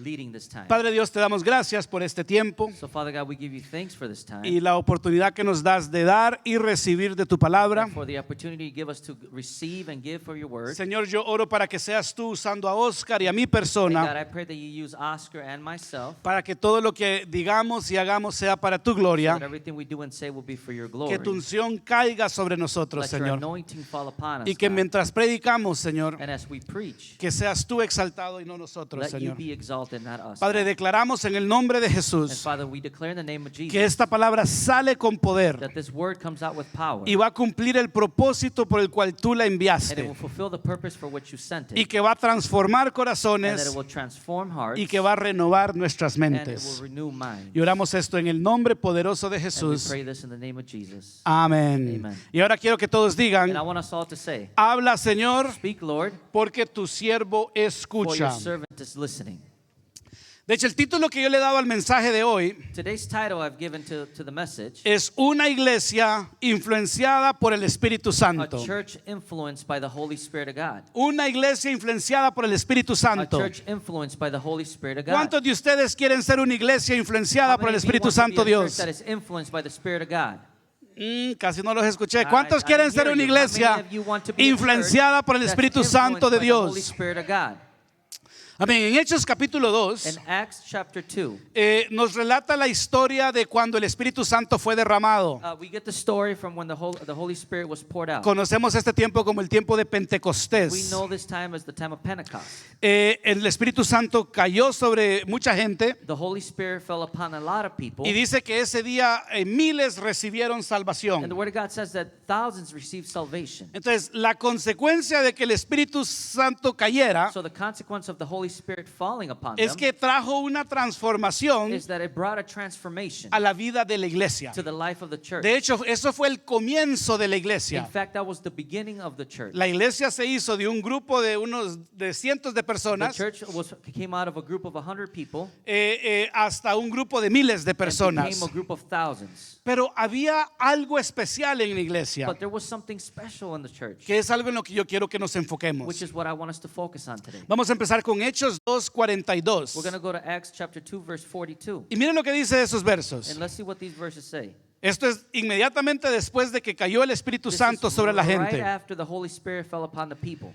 leading this time. Padre Dios, te damos gracias por este tiempo So Father God, we give you thanks for this time y la oportunidad que nos das de dar y recibir de tu palabra. and for the opportunity you give us to receive and give for your word. Señor, yo oro para que seas tú usando a Oscar y a mi And God, persona I pray that you use Oscar and myself para que todo lo que digamos y hagamos sea para tu so gloria. that everything we do and say will be for your glory. Que tu unción caiga sobre nosotros, Let your Señor. anointing fall upon us, Y que God. mientras predicamos, Señor, And as we preach, que seas tú exaltado y no nosotros, let you Señor. be exalted, not us. Padre, God. declaramos en el nombre de And Jesús Father, we declare in the name of que Jesus esta palabra sale con poder that this word comes out with power y va a cumplir el propósito por el cual tú la and it enviaste will fulfill the purpose for which you sent y it, que va a transformar and that corazones it will transform hearts y que va a renovar nuestras and it mentes. will renew minds. Y oramos esto en el nombre poderoso de And we Jesús. pray this in the name of Jesus. Amén. Amen. Y ahora quiero que todos And I digan, want us all to say, habla, Señor, speak, Lord, porque tu siervo for your escucha. servant is listening. De hecho, el título que yo le he dado al mensaje de hoy Today's title I've given to the message, es una iglesia influenciada por el Espíritu A Santo. Church Influenced by the Holy Spirit of God. Una iglesia influenciada por el Espíritu A Santo. church influenced by the Holy Spirit of God. ¿Cuántos de ustedes quieren ser una iglesia influenciada How por el many of you Espíritu want to be Santo a church Dios? that is influenced by the Spirit of God? Casi no los escuché. I ¿Cuántos quieren didn't ser hear una you. How many iglesia of you want to be a church influenciada por el that's Espíritu influenced Santo de by the Holy Dios? Spirit of God? Amén. En Hechos capítulo 2 In Acts chapter 2, nos relata la historia de cuando el Espíritu Santo fue derramado. we get the story from when the Holy Spirit was poured out. Conocemos este tiempo como el tiempo de We Pentecostés. know this time as the time of Pentecost. El Espíritu Santo cayó sobre mucha gente The Holy Spirit fell upon a lot of people. y dice que ese día miles recibieron And the salvación. Word of God says that thousands received salvation. Entonces, la consecuencia de que el Espíritu Santo cayera So the consequence of the Holy Spirit falling upon es them que trajo una transformación is that it brought a transformation a la vida de la iglesia. to the life of the church. De hecho, eso fue el comienzo de la In iglesia. fact, that was the beginning of the church. La iglesia se hizo de un grupo de de cientos de The personas church came out of a group of 100 people hasta un grupo de miles de and personas. became a group of thousands. Pero había algo especial en la iglesia, But there was something special in the church, que es algo en lo que yo quiero que nos which enfoquemos. is what I want us to focus on today. Vamos a empezar con Hechos We're 2:42. going to go to Acts chapter 2, verse 42. Y miren lo que dice esos versos. And let's see what these verses say. Esto es inmediatamente después de que cayó el Espíritu This Santo is sobre la right gente. after the Holy Spirit fell upon the people.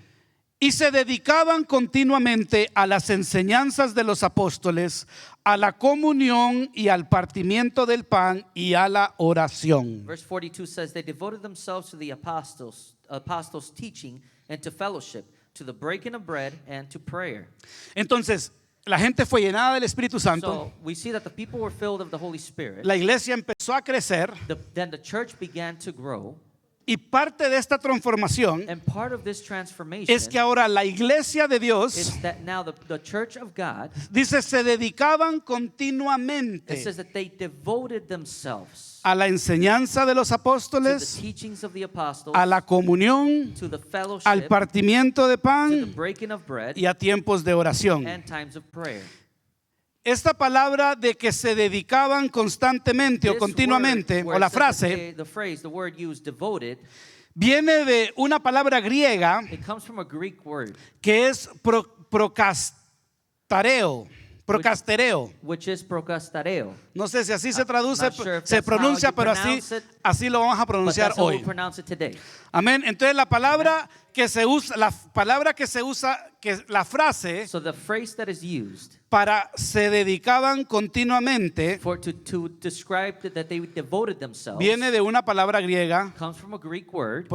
Y se dedicaban continuamente a las enseñanzas de los apóstoles, a la comunión y al partimiento del pan y a la oración. Verse 42 says, they devoted themselves to the apostles' teaching and to fellowship, to the breaking of bread and to prayer. Entonces, la gente fue llenada del Espíritu Santo. So we see that the people were filled of the Holy Spirit. La iglesia empezó a crecer Then the church began to grow. y parte de esta transformación And part of this transformation es que ahora la iglesia de Dios, is that now the church of God, dice, se dedicaban it continuamente says that they devoted themselves a la enseñanza de los to the apóstoles, teachings of the apostles, a la comunión, to the fellowship, al partimiento de to the pan breaking of bread, y a tiempos de oración. and times of prayer. Esta palabra de que se dedicaban constantemente o This continuamente, word, where o la it says that frase, the phrase, the word used, devoted, viene de una palabra griega it comes from a Greek word, que es procastereo. which is prokastareo. No sé si así se I'm traduce, not sure if se that's how pronuncia, you pero pronounce it, así lo vamos a But pronunciar that's how we hoy. pronounce it today. Amén. Entonces la palabra que se usa, que la frase So the phrase that is used para se dedicaban continuamente to describe that they devoted themselves viene de una palabra griega, comes from a Greek word,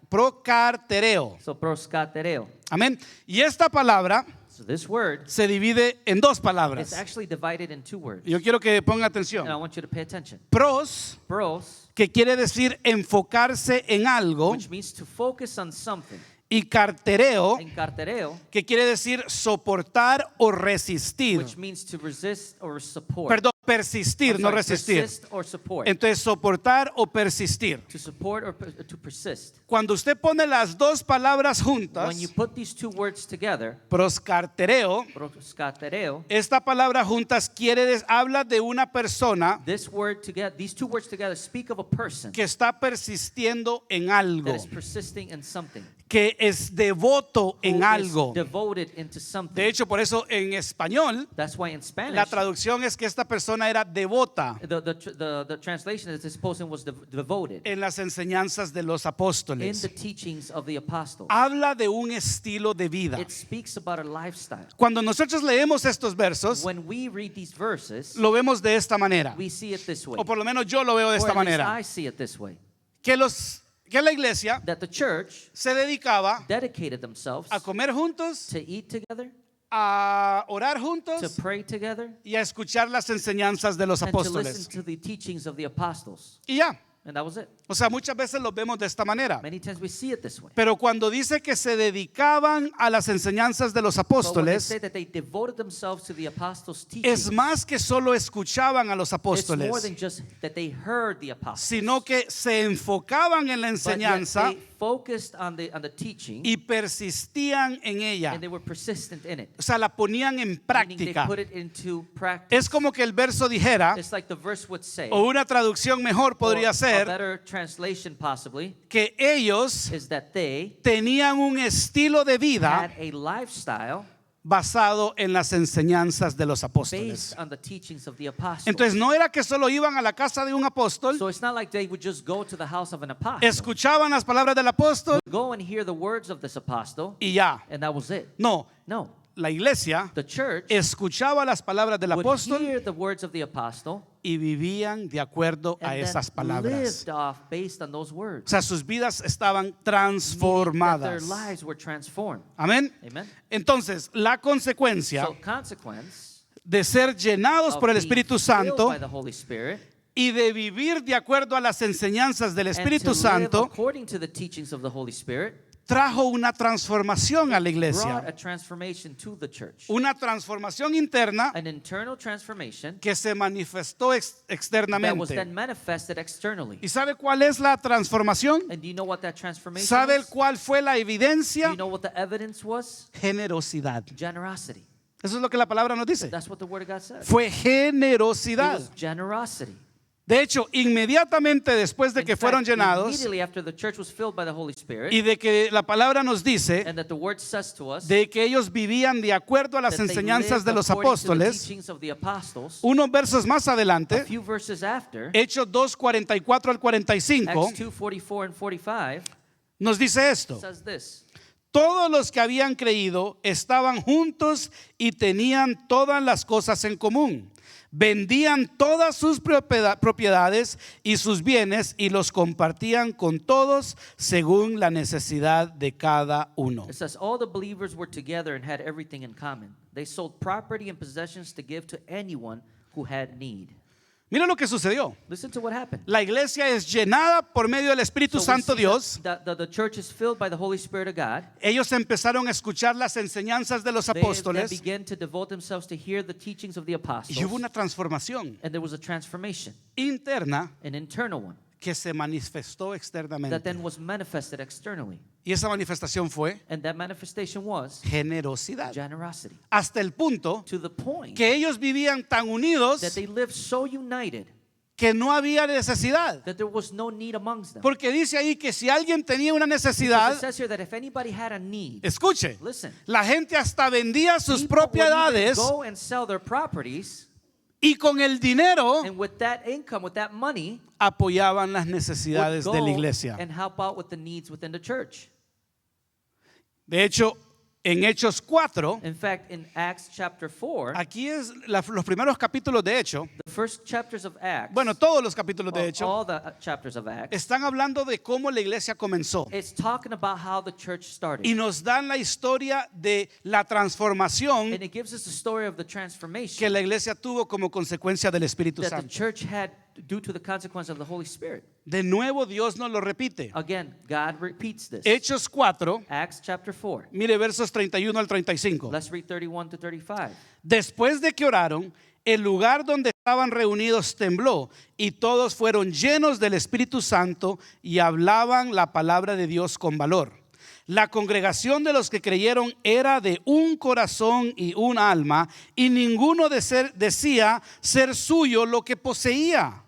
procartereo. so proskatereo. Amén. Y esta palabra So this word se divide en dos is palabras. actually divided in two words. Yo quiero que ponga And I atención. want you to pay attention. Pros, Pros, que quiere decir enfocarse en algo, which means to focus on something. y cartereo, And cartereo, que quiere decir soportar o resistir. which means to resist or support. Perdón, persistir, I'm no sorry, resistir. Persist or support. Entonces, soportar o persistir. To support or to persist. Cuando usted pone las dos palabras juntas, When you put these two words together, proscartereo, proskatereo, esta palabra juntas habla de una persona these two words together speak of a person que está persistiendo en algo, that is persisting in something, que es devoto who en is algo. devoted into something. De hecho, por eso en español That's why in la Spanish, traducción es que esta persona era devota the translation is this person was devoted en las enseñanzas de los in apóstoles. the teachings of the apostles. Habla de un estilo de vida. It speaks about a lifestyle. Cuando nosotros leemos estos versos, When we read these verses, lo vemos de esta manera, we see it this way. o por lo menos yo lo veo de Or esta at least manera, I see it this way. que la iglesia That the church se dedicaba dedicated themselves a comer juntos, to eat together, a orar to juntos pray together, y a escuchar las enseñanzas de los and to listen apóstoles. to the teachings of the apostles. Y ya, And that was it. o sea, muchas veces lo vemos de esta manera. Many times we see it this way. Pero cuando dice que se dedicaban a las enseñanzas de los But when they apóstoles, say that they devoted themselves to the apostles' teachings, es más que solo escuchaban a los it's more apóstoles, than just that they heard the apostles, sino que se enfocaban en la but yet enseñanza they focused on the teaching, y persistían en ella. and they were persistent in it. O sea, la ponían en Meaning they práctica. put it into practice. Es como que el verso dijera, It's like the verse would say, o una traducción mejor or podría a ser, better translation possibly, que ellos is that they tenían un estilo de vida had a lifestyle basado en las enseñanzas de los apóstoles. based on the teachings of the apostles. Entonces no era que solo iban a la casa de un apóstol, So it's not like they would just go to the house of an apostle, escuchaban las palabras del apóstol go and hear the words of this apostle, y ya. and that was it. No, No, la iglesia the church escuchaba las palabras del would apóstol hear the words of the apostle y vivían de acuerdo a and esas then palabras. lived off based on those O words. sea, sus vidas estaban Meaning that their transformadas. lives were transformed. Amén. Amen. Entonces, la consecuencia So consequence de ser llenados of por el being Espíritu filled Santo by the Holy Spirit y de vivir de acuerdo a las enseñanzas del and Espíritu to live Santo according to the teachings of the Holy Spirit trajo una transformación a la brought a iglesia, transformation to the church. una transformación interna An internal transformation que se manifestó that was externamente. then manifested externally. ¿Y sabe cuál es la transformación? And do you know what that transformation ¿Sabe was? cuál fue la Do evidencia? you know what the evidence was? Generosidad. Generosity. Eso es lo que la palabra nos dice. That's what the Word of God says. Fue It generosidad. was generosity. De hecho, inmediatamente después de In que fact, fueron llenados immediately after the church was filled by the Holy Spirit, y de que la palabra nos dice and that the Word says to us de que ellos vivían de acuerdo a las that they enseñanzas lived de los according to the apóstoles, teachings of the apostles, unos versos más a adelante, few verses after, Hechos 2:44 al 45, Acts 2:44 and 45, nos dice esto. says this. Todos los que habían creído estaban juntos y tenían todas las cosas en común. Vendían todas sus propiedades y sus bienes y los compartían con todos según la necesidad de cada uno. It says, all the believers were together and had everything in common. They sold property and possessions to give to anyone who had need. Mira lo que sucedió. Listen to what happened. La iglesia es llenada por medio del Espíritu So we Santo see Dios. that the church is filled by the Holy Spirit of God. Ellos empezaron a escuchar las enseñanzas de los They apóstoles began to devote themselves to hear the teachings of the apostles. y hubo una transformación And there was a transformation, interna an internal one, que se manifestó that externamente. then was manifested externally. Y esa manifestación fue And that manifestation was generosidad. generosity. Hasta el punto To the point que ellos vivían tan that unidos they lived so united que no había necesidad. that there was no need amongst them. Porque dice ahí que si alguien tenía una Because necesidad, it says here that if anybody had a need, escuche, listen, la gente hasta vendía sus people would even propiedades go and sell their properties, y con el dinero and with that income, with that money, apoyaban las would necesidades go de la iglesia. and help out with the needs within the church. De hecho, en Hechos 4, In fact, in Acts chapter 4, aquí es los primeros capítulos de Hecho, the first chapters of Acts, bueno, todos los capítulos de well, Hecho, all the chapters of Acts, están hablando de cómo la iglesia comenzó. it's talking about how the church started. Y nos dan la historia de la transformación And it gives us the story of the que transformation la iglesia tuvo como consecuencia del Espíritu that the Santo. church had due to the consequence of the Holy Spirit. De nuevo Dios nos lo repite. Again, God repeats this. Hechos 4, Acts chapter 4. mire versos 31 al 35. Let's read 31 to 35. Después de que oraron, el lugar donde estaban reunidos tembló y todos fueron llenos del Espíritu Santo y hablaban la palabra de Dios con valor. La congregación de los que creyeron era de un corazón y un alma y ninguno decía ser suyo lo que poseía,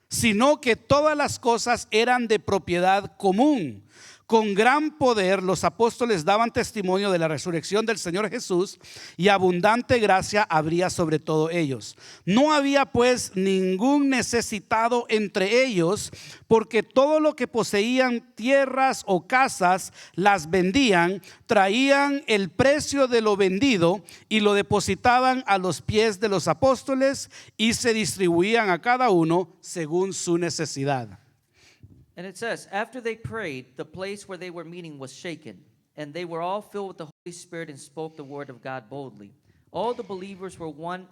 sino que todas las cosas eran de propiedad común. Con gran poder los apóstoles daban testimonio de la resurrección del Señor Jesús y abundante gracia habría sobre todo ellos. No había pues ningún necesitado entre ellos, porque todo lo que poseían, tierras o casas, las vendían, traían el precio de lo vendido y lo depositaban a los pies de los apóstoles y se distribuían a cada uno según su necesidad. And it says, after they prayed, the place where they were meeting was shaken, and they were all filled with the Holy Spirit and spoke the word of God boldly. All the believers were one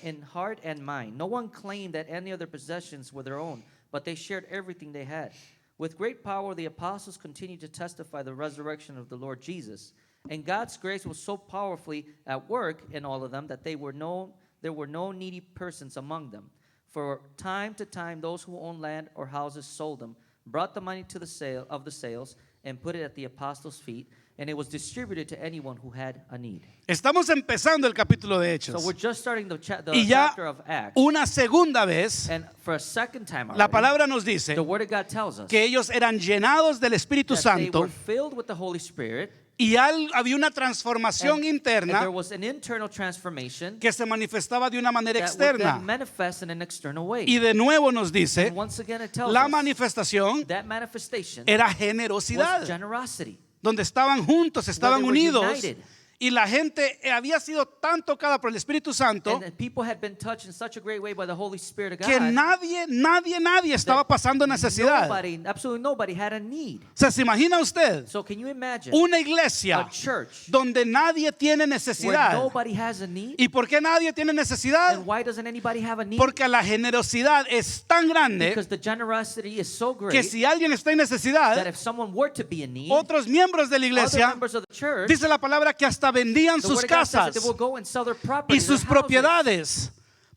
in heart and mind. No one claimed that any of their possessions were their own, but they shared everything they had. With great power, the apostles continued to testify the resurrection of the Lord Jesus. And God's grace was so powerfully at work in all of them that there were no needy persons among them. For time to time, those who owned land or houses sold them, brought the money to the sales, and put it at the apostles' feet, and it was distributed to anyone who had a need. Estamos empezando el capítulo de So Hechos. we're just starting the Y ya chapter of Acts. una segunda vez, And for a second time la already, palabra nos dice the Word of God tells us que ellos eran llenados del Espíritu that they Santo were filled with the Holy Spirit, y había una transformación and interna there was an internal transformation que se manifestaba de una manera that would then externa. manifest in an external way. Y de nuevo nos dice, And once again, it tells la us manifestación that manifestation era was generosidad, generosity. donde estaban juntos, estaban Where they were unidos. united. Y la gente había sido tan tocada por el Espíritu Santo And that people had been touched in such a great way by the Holy Spirit of que God. nadie estaba pasando necesidad. Absolutely nobody had a need. O sea, ¿se imagina usted So can you imagine una a iglesia church donde nadie tiene where necesidad? nobody has a need? ¿Y por qué nadie tiene necesidad? And why doesn't anybody have a need? Porque la generosidad es tan grande Because the generosity is so que great si alguien está en that necesidad, if someone were to be in need, otros miembros de la other iglesia, members of the church, dice la palabra que hasta vendían the Word sus of God says that casas they will go and sell their property, y sus their houses, propiedades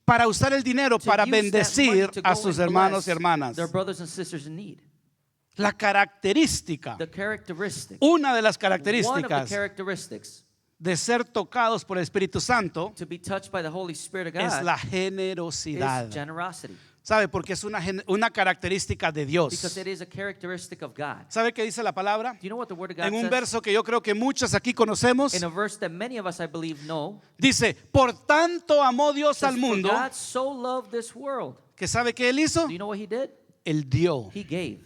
para usar el dinero to para use that bendecir money to a go sus and hermanos y bless hermanas. their brothers and sisters in need. La característica, The characteristic, una de las one of the características characteristics de ser tocados por el Espíritu Santo to be touched by the Holy Spirit of es God la is generosidad. generosity. ¿Sabe? Porque es una característica de Dios. Because it is a characteristic of God. ¿Sabe qué dice la palabra? Do you know what the Word of God En un says? verso que yo creo que muchos aquí conocemos, In a verse that many of us, I believe, know. dice, por tanto amó Dios Says, al "For mundo, God so loved this world." que ¿sabe qué él hizo? Do you know what He did? Él dio. He gave.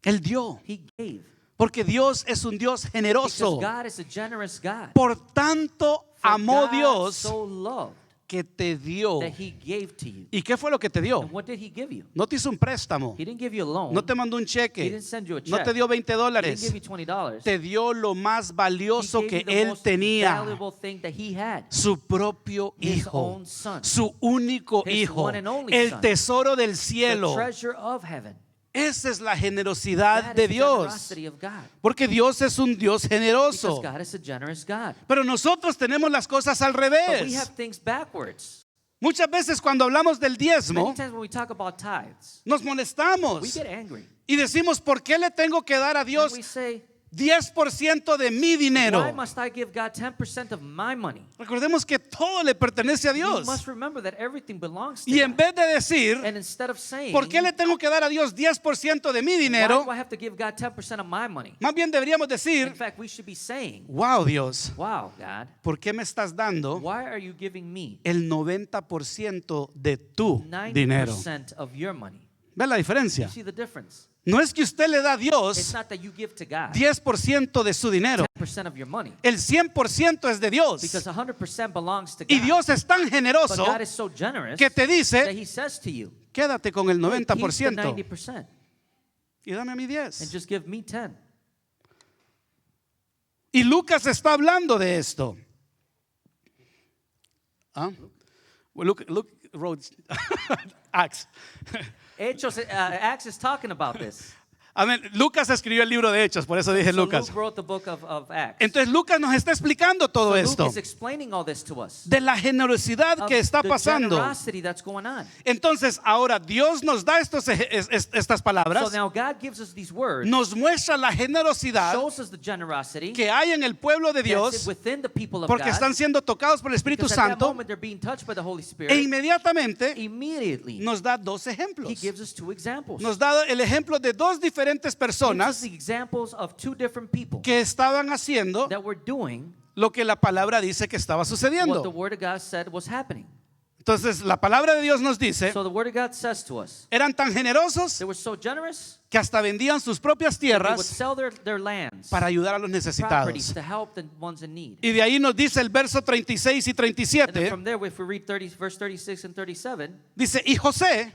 Él dio. He gave. Porque Dios es un Dios Because generoso. God is a generous God. Por tanto For amó God Dios so loved que te dio. that He gave to you. ¿Y qué fue lo que te dio? And what did He give you? No te hizo un préstamo. He didn't give you a loan. No te mandó un He cheque. didn't send you a check. No te dio $20. He didn't give you $20. Te dio lo más He valioso gave que you the él most tenía. valuable thing that He had. Su propio His hijo. own son. Su único His hijo. one and only El son. tesoro del The cielo. treasure of heaven. Esa es la generosidad That de is the Dios. generosity of God. Porque Dios es un Dios Because generoso. God is a generous God. Pero nosotros tenemos las cosas al But we revés. have things backwards. Muchas veces cuando hablamos del diezmo, Many times when we talk about tithes, nos we molestamos get angry. y decimos, ¿por qué le tengo que dar a And Dios we say, 10% de mi why dinero? must I give God 10% of my money? Recordemos que todo le pertenece a You Dios. must remember that everything belongs to Y en God. vez de decir, And instead of saying, ¿por qué le tengo que dar a Dios 10% de mi why dinero? do I have to give God 10% of my money? Más bien deberíamos In decir, fact, we should be saying, wow Dios, wow, God, ¿por qué me estás dando why are you giving me el 90% de tu dinero? 90% of your money? ¿Ves la diferencia? You see the difference? No es que usted le da a It's Dios not that you give to God 10% de su dinero. 10% of your money. El 100% es de Dios. Because 100% belongs to Y God. Dios es tan But generoso God is so generous que te that dice, He says to you, quédate con el "Hey, keep the 90% 90% y dame mi and 10. just give me 10. Y Lucas está hablando de esto. ¿Ah? Well, Luke wrote Acts. Hechos, Acts is talking about this. Amén. Lucas escribió el libro de Hechos, por eso dije So Lucas. Luke wrote the book of Acts. Entonces Lucas nos está explicando todo So esto Luke is explaining all this to us. de la generosidad Of que está the pasando. generosity that's going on. Entonces ahora Dios nos da estas So palabras, now God gives us these words, nos muestra la generosidad shows us the generosity que hay en el pueblo de that's Dios within the people of porque God. están siendo tocados por el Espíritu Because at that Santo moment they're being touched by the Holy e Spirit. inmediatamente Immediately, nos da dos He ejemplos. gives us two examples. Nos da el ejemplo de dos diferentes diferentes Gives us personas the examples of two different people que estaban haciendo that were doing lo que la palabra dice que estaba what the sucediendo. Word of God said was happening. Entonces la palabra de Dios nos dice, So the Word of God says to us, eran tan generosos they were so generous que hasta vendían sus propias that they would tierras sell their lands, para ayudar a los properties necesitados. to help the ones in need. Y de ahí nos dice el verso 36 y And then 37, from there, if we read verse 36 and 37, dice, y José,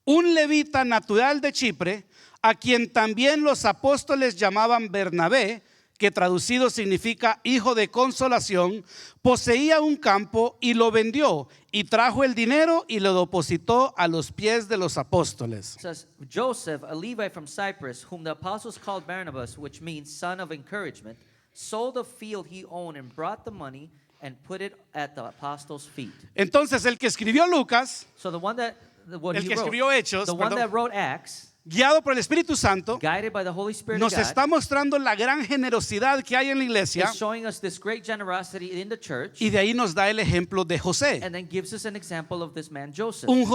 un levita natural de Chipre, a quien también los apóstoles llamaban Bernabé, que traducido significa hijo de consolación, poseía un campo y lo vendió y trajo el dinero y lo depositó a los pies de los apóstoles. it says, Joseph, a Levite from Cyprus, whom the apostles called Barnabas, which means son of encouragement, sold a field he owned and brought the money and put it at the apostles' feet. Entonces el que escribió Lucas, So the one that what el he que wrote, escribió Hechos, the one perdón, that wrote Acts, guiado por el Espíritu Santo, guided by the Holy Spirit nos of God, está mostrando la gran generosidad que hay en la iglesia is showing us this great generosity in the church, y de ahí nos da el ejemplo de José. and then gives us an example of this man Joseph, Un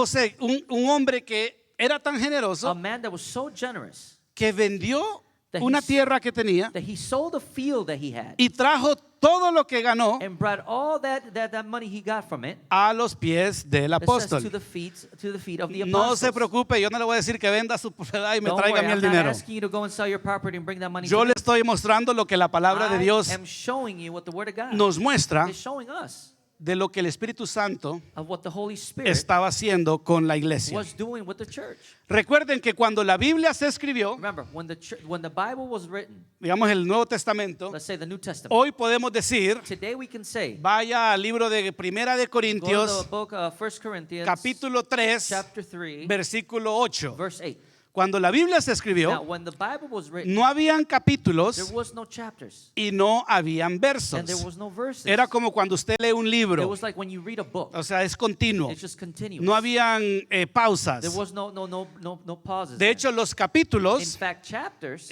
hombre que era tan a generoso man that was so generous que vendió That una he's- tierra que tenía that he sold a field that he had y trajo todo lo que ganó and brought all that money he got from it, a los pies del it says, apóstol. to the feet of the No apostles. se preocupe, yo no le voy a decir que venda su propiedad y me Don't traiga a worry, mí el I'm not dinero. asking you to go and sell your property and bring that money Yo to le me. estoy mostrando lo que la palabra de I Dios am showing you what the Word of God nos muestra is showing us de lo que el Espíritu Santo of what the Holy Spirit estaba haciendo con la iglesia. was doing with the church. Recuerden que cuando la Biblia se escribió, Remember, when the Bible was written, digamos el Nuevo Testamento, let's say the New Testament, hoy podemos decir, today we can say, vaya al libro de Primera de go to Corintios, the book of 1 Corinthians, capítulo 3, chapter 3, versículo 8. verse 8. Cuando la Biblia se Now, escribió, when the Bible was written, no habían there capítulos was no chapters y no habían and there versos. was no verses. Era como cuando usted lee un It libro, was like when you read a book, o sea, es continuo. it's just continuous. No habían pausas. There was no pauses. De there. hecho, los In capítulos fact, chapters,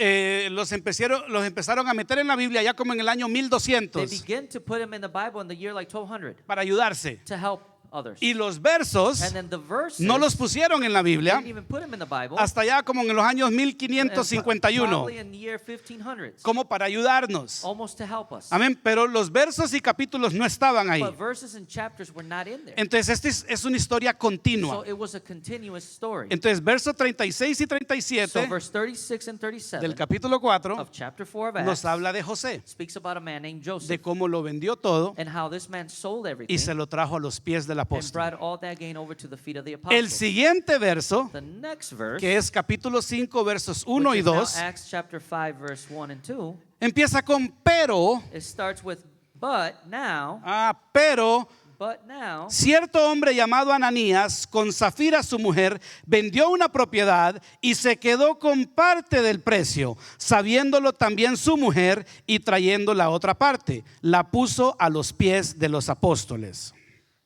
los empezaron a meter en la Biblia ya como en el año they 1200 begin to put them in the Bible in the year like 1200 para ayudarse. to help others. Y los versos And then the verses, no los pusieron en la they Biblia didn't even put them in the Bible. hasta ya como en los años and 1551, Probably in the year 1500s, como para ayudarnos. almost to help us. Amén, pero los versos y capítulos no estaban ahí. But verses and chapters were not in there. Entonces, esta es una historia So continua. it was a continuous story. Entonces, versos 36 y So 37 verse 36 and 37 del capítulo 4 of chapter 4 of Acts nos habla de José, speaks about a man named Joseph de cómo lo vendió todo and how this man sold y everything se lo trajo a los pies del and apóstol. brought all that gain over to the feet of the El apostles. siguiente verso, The next verse, que es capítulo 5, versos 1 which y is now 2, Acts chapter 5 verse 1 and 2, empieza con pero, it starts with but now, cierto hombre llamado Ananías, con Zafira su mujer, vendió una propiedad y se quedó con parte del precio, sabiéndolo también su mujer y trayendo la otra parte, la puso a los pies de los apóstoles.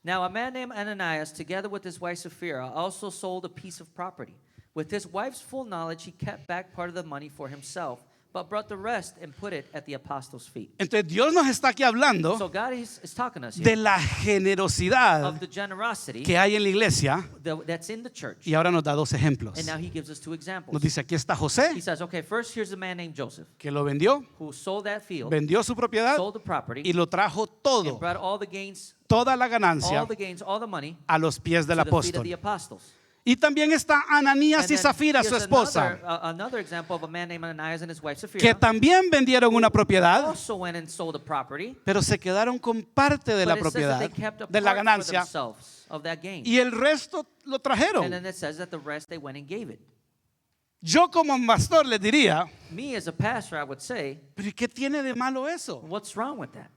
now a man named Ananias, together with his wife Sapphira, also sold a piece of property. With his wife's full knowledge, he kept back part of the money for himself, but brought the rest and put it at the apostles' feet. Entonces Dios nos está aquí hablando So God is talking to us de here la generosidad of the generosity que hay en la iglesia that's in the church. y ahora nos da dos ejemplos. And now he gives us two examples. Nos dice, aquí está He José, says, okay, first here's a man named Joseph que lo vendió, who sold that field, vendió su propiedad sold the property, y lo trajo and todo, brought all the gains, toda la ganancia all the money a los pies del to the feet of apóstol. the apostles. Y también está Ananías And y then Zafira, su here's esposa, another example of a man named Ananias and his wife que Sapphira también vendieron una propiedad, also went and sold a property, pero se quedaron con parte de la but it says that they propiedad, kept a de la part for ganancia, themselves of that gain. y el resto lo And trajeron. then it says that the rest they went and gave it. Yo como pastor les diría, Me as a pastor, I would say, pero ¿y qué tiene de malo eso? what's wrong with that?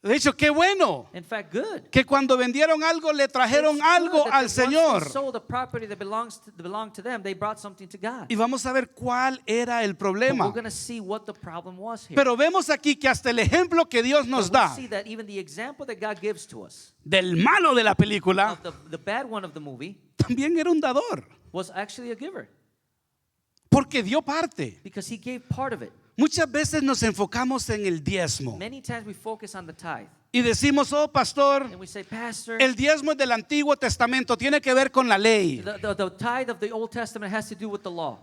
De hecho, qué bueno In fact, good. que cuando vendieron algo le trajeron It's algo good that al once they Señor. sold the property that belonged to them, they brought something to God. Y vamos a ver cuál era el But we're problema. going to see what the problem was here. Pero vemos aquí que hasta el ejemplo que Dios nos But we da see that even the example that God gives to us del malo de la película of the bad one of the movie también era un dador, was actually a giver porque dio parte. because he gave part of it. Muchas veces nos enfocamos en el diezmo Many times we focus on the tithe y decimos, oh pastor, and we say, Pastor, el diezmo es del Antiguo Testamento, tiene que ver con la ley. the tithe of the Old Testament has to do with the law.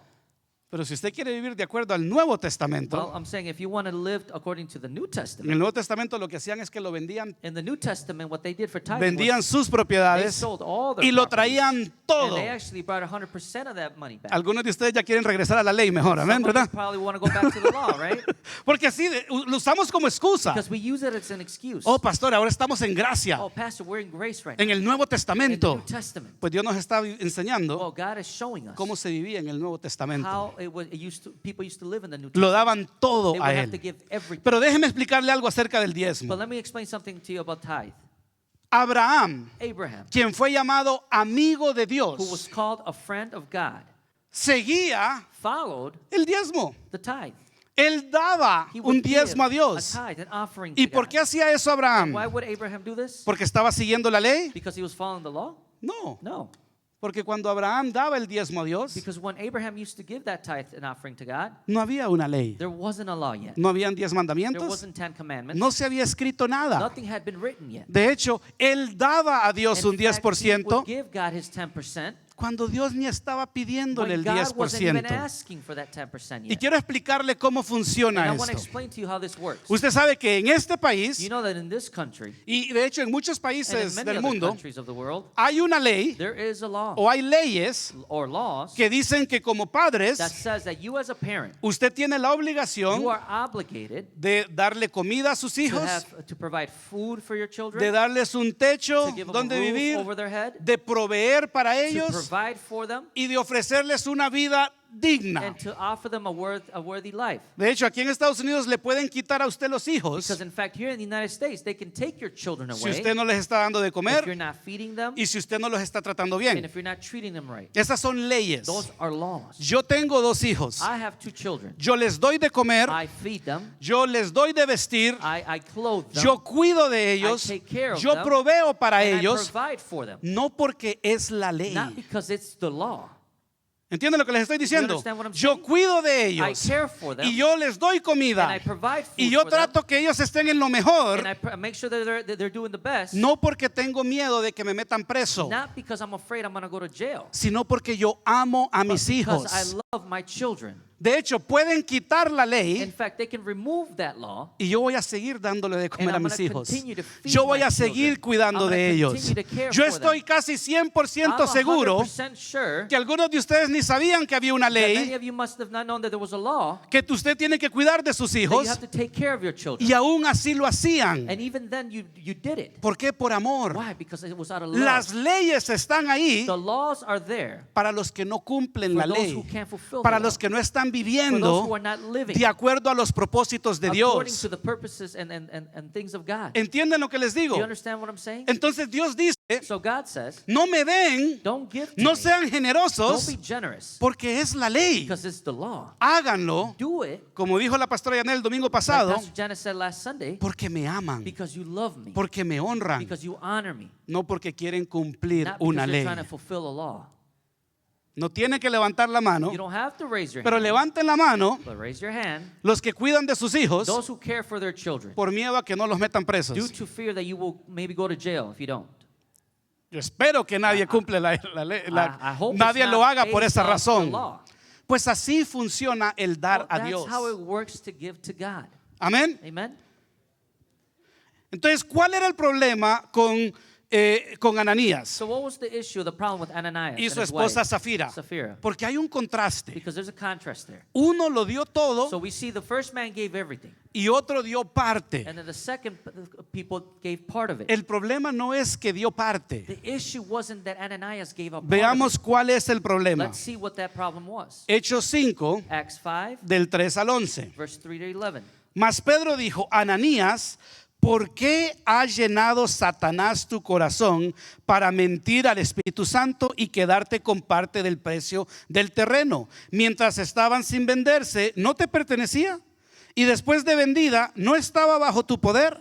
Pero si usted quiere vivir de acuerdo al Nuevo Well, Testamento, I'm saying if you want to live according to the New en Testament, el Nuevo Testamento lo que hacían es que lo vendían, in the New Testament, what they did for tithing vendían was sus they propiedades sold all their y lo properties, traían todo. and they actually brought 100% of that money back. Algunos de ustedes ya quieren regresar a la ley mejor, amén, Some of you ¿verdad? probably want to go back to the law, right? Porque así lo usamos como excusa. Because we use it as an excuse. Oh, pastor, ahora estamos en gracia, Oh, Pastor, we're in grace right en now. el Nuevo In the New Testamento. Testament. Pues Dios nos está Well, enseñando God is showing us cómo se vivía en el Nuevo Testamento. how people used to live in the New Lo Testament. daban todo They a would have to él. give everything. Pero déjeme explicarle algo acerca del But diezmo. let me explain something to you about tithe. Abraham, Abraham, quien fue llamado amigo de who was Dios, called a friend of God, seguía followed el diezmo. the tithe. Él daba He would un diezmo a give a Dios. tithe, an offering ¿Y to por God. qué hacía eso Abraham? Why would Abraham do this? ¿Porque estaba siguiendo la ley? Because he was following the law? No, No. porque cuando Abraham daba el diezmo a Dios, Because when Abraham used to give that tithe and offering to God, no había una ley. there wasn't a law yet. No habían 10 There mandamientos. wasn't 10 commandments. No se había escrito nada. Nothing had been written yet. De hecho, él daba a Dios un In fact, he 10% would give God his 10% cuando Dios ni estaba pidiéndole when el God wasn't even 10%. asking for that 10% Y yet. quiero explicarle cómo And funciona I want to esto. explain to you how this works. Usted sabe que en este país, You know that in this country y de hecho en muchos and in países many del other mundo, countries of the world, hay una ley there is a law o hay leyes or laws que dicen que como padres, that says that you as a parent, usted tiene la you obligación are obligated de darle comida a sus hijos, to provide food for your de children, darles un techo to give them donde a roof vivir, over their head, de proveer para to ellos provide for them, y de ofrecerles una vida digna. and to offer them a worthy life. De hecho, aquí en Estados Unidos le pueden quitar a usted los hijos Because in fact, here in the United States, they can take your children si away usted no les está dando de if you're comer not feeding them y si usted no los está tratando and bien. if you're not treating them right. Esas son leyes. Those are laws. Yo tengo 2 hijos. I have 2 children. Yo les doy de comer, I feed them. yo les doy de vestir, I clothe them. yo cuido de ellos, I take care of yo them, proveo para and I ellos, provide for them. no porque es la ley. Not because it's the law. ¿Entienden lo que les estoy diciendo? understand what I'm Yo saying? cuido de I ellos care for them. y yo les doy And comida I provide food y yo for them. trato que ellos estén en lo mejor, And I make sure that they're doing the best. no porque tengo miedo de que me metan preso, Not because I'm afraid I'm going to go to jail. sino porque yo amo a mis hijos. Because I love my children. De hecho, pueden quitar la In ley fact, they can remove that law. y yo voy a seguir dándole de comer And a I'm mis gonna hijos. continue to feed Yo voy my a seguir children. cuidando I'm de gonna ellos. continue to care Yo for estoy them. casi 100% I'm seguro 100% sure que algunos de ustedes ni sabían que había una that many ley of you must have not known that there was a law que usted tiene que cuidar de sus that you hijos have to take care of your children. y aún así lo hacían. And even then you did it. ¿Por qué? Por amor. Why? Because it was out of love. Las leyes están ahí The laws are there para los que no cumplen for la those who ley, can't fulfill para the law. los que no están For those viviendo who are not living de acuerdo a los propósitos de according Dios. to the purposes and things of God. ¿Entienden lo que les Do digo? you understand what I'm saying? Entonces Dios dice, So God says, no me den, don't give to no me. sean Don't generosos, be generous porque es la ley. because it's the law. Háganlo, Do it, como dijo la pastora Yanel el domingo like pasado, Pastor Janet said last Sunday, porque me aman, because you love me, porque me honran, because you honor me, no porque quieren cumplir not una because ley. you're trying to fulfill a law. No tiene que levantar la mano, You don't have to raise your pero hand, levanten la mano but raise your hand. los que cuidan de sus hijos Those who care for their children, por miedo a que no los metan due presos. to fear that you will maybe go to jail if you don't. Yo espero que nadie cumple la ley, I hope nadie it's lo not haga por based esa off the razón. law. Pues así funciona el dar Well, a that's Dios. how it works to give to God. Amén. Amen? Entonces, ¿cuál era el problema con Ananías So what was the issue, the problem with Ananias y and su his esposa wife, Zafira? Sapphira? Porque hay un contraste. Because there's a contrast there. Uno lo dio todo So we see the first man gave everything, y otro dio parte. and then the second people gave part of it. El problema no es que dio parte. The issue wasn't that Ananias gave up part Veamos of cuál es el it. problema. Let's see what that problem was. Hechos 5, Acts 5, del 3 al 11. verse 3 to 11. Mas Pedro dijo, Ananías, ¿por qué ha llenado Satanás tu corazón para mentir al Espíritu Santo y quedarte con parte del precio del terreno? Mientras estaban sin venderse, ¿no te pertenecía? Y después de vendida, ¿no estaba bajo tu poder?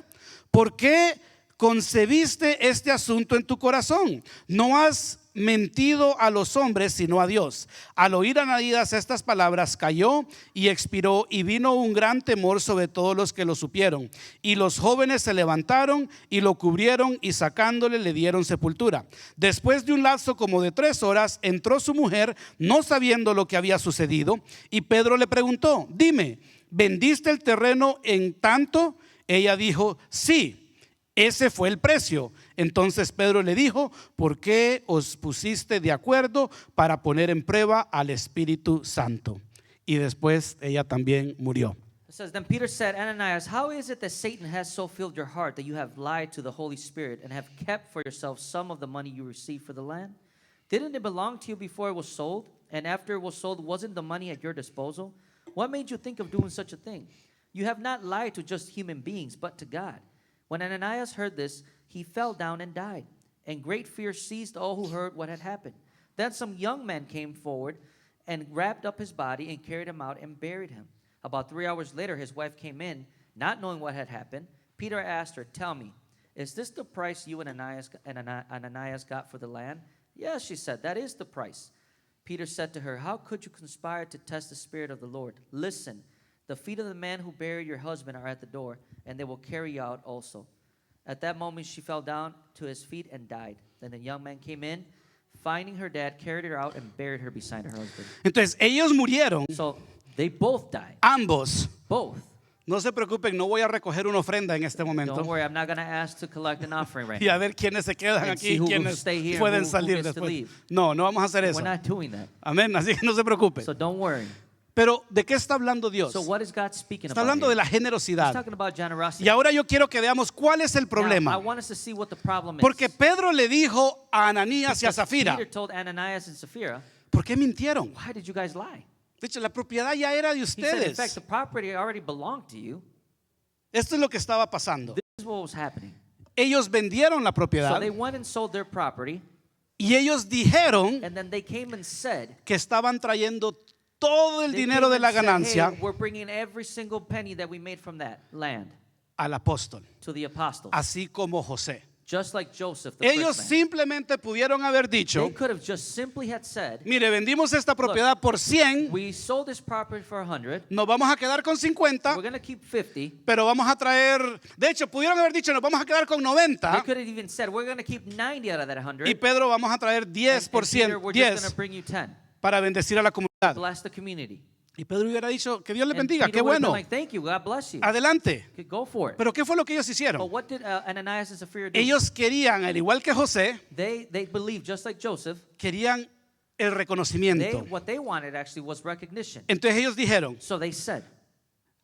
¿Por qué concebiste este asunto en tu corazón? ¿No has mentido a los hombres, sino a Dios. Al oír Ananías estas palabras, cayó y expiró, y vino un gran temor sobre todos los que lo supieron. Y los jóvenes se levantaron y lo cubrieron, y sacándole le dieron sepultura. Después de un lapso como de 3 horas, entró su mujer, no sabiendo lo que había sucedido, y Pedro le preguntó: dime, ¿vendiste el terreno en tanto? Ella dijo: sí. Ese fue el precio. Entonces Pedro le dijo: ¿por qué os pusiste de acuerdo para poner en prueba al Espíritu Santo? Y después ella también murió. It says, then Peter said, Ananias, how is it that Satan has so filled your heart that you have lied to the Holy Spirit and have kept for yourself some of the money you received for the land? Didn't it belong to you before it was sold? And after it was sold, wasn't the money at your disposal? What made you think of doing such a thing? You have not lied to just human beings, but to God. When Ananias heard this, he fell down and died, and great fear seized all who heard what had happened. Then some young men came forward and wrapped up his body and carried him out and buried him. About 3 hours later, his wife came in, not knowing what had happened. Peter asked her, tell me, is this the price you and Ananias got for the land? Yes, she said, that is the price. Peter said to her, how could you conspire to test the Spirit of the Lord? Listen, the feet of the man who buried your husband are at the door, and they will carry you out also. At that moment, she fell down to his feet and died. Then the young man came in, finding her dead, carried her out and buried her beside her husband. Entonces ellos murieron, So they both died. ambos. Both. No se preocupen, no voy a recoger una ofrenda en este Don't momento. worry, I'm not going to ask to collect an offering right Y a now. ver quiénes se quedan And aquí see y who quiénes will stay here, pueden who salir gets to después. leave. No, no vamos a hacer eso. We're not doing that. Amén, así que no se preocupe. So don't worry. Pero ¿de qué está hablando Dios? So what is God speaking Está about hablando de here? la He's generosidad. talking about generosity. Y ahora yo quiero que veamos cuál es el Now, I problema. want us to see what the problem is. Porque Pedro le dijo a Ananías y a Because Zafira: Peter told Ananias and Sapphira, ¿por qué mintieron? why did you guys lie? De hecho, la propiedad ya era de He said, in fact, ustedes. the property already belonged to you. Esto es lo que estaba pasando. This is what was happening. Ellos vendieron la So propiedad they went and sold their property, y ellos dijeron and then they came and said, que estaban trayendo todo el they dinero came de la and said, ganancia hey, we're bringing every single penny that we made from that land al apóstol, to the apostles, así como José. just like Joseph, the Ellos first man. simplemente pudieron haber dicho: They could have just simply had said, mire, vendimos esta propiedad por 100, we sold this property for 100, nos vamos a quedar con 50, we're going to keep 50. pero vamos a traer, de hecho, pudieron haber dicho, nos vamos a quedar con They 90, could have even said, we're going to keep 90 out of that 100. y Pedro, vamos a traer and Peter, 10%, we're just going 10 to bring you 10. para bendecir a la comunidad. Bless the community. Y Pedro hubiera dicho: que Dios le And bendiga, Peter qué would have been bueno, like, thank you, God bless you. adelante. Okay, go for it. Pero ¿qué fue lo que ellos But hicieron? what did Ananias and Sapphira do? Ellos querían, al igual que José, They believed, just like Joseph, querían el reconocimiento. what they wanted actually was recognition. Entonces ellos dijeron: So they said,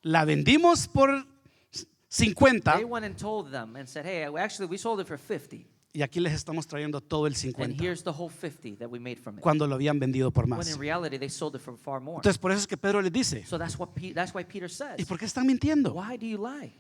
la vendimos por they 50 went and told them and said, hey, actually we sold it for 50. y aquí les estamos trayendo todo el And 50, here's the whole 50 that we made from it. cuando lo habían vendido por When más. in reality they sold it for far more. Entonces por eso es que Pedro les dice: So that's why Peter says, ¿y por qué están mintiendo? why do you lie?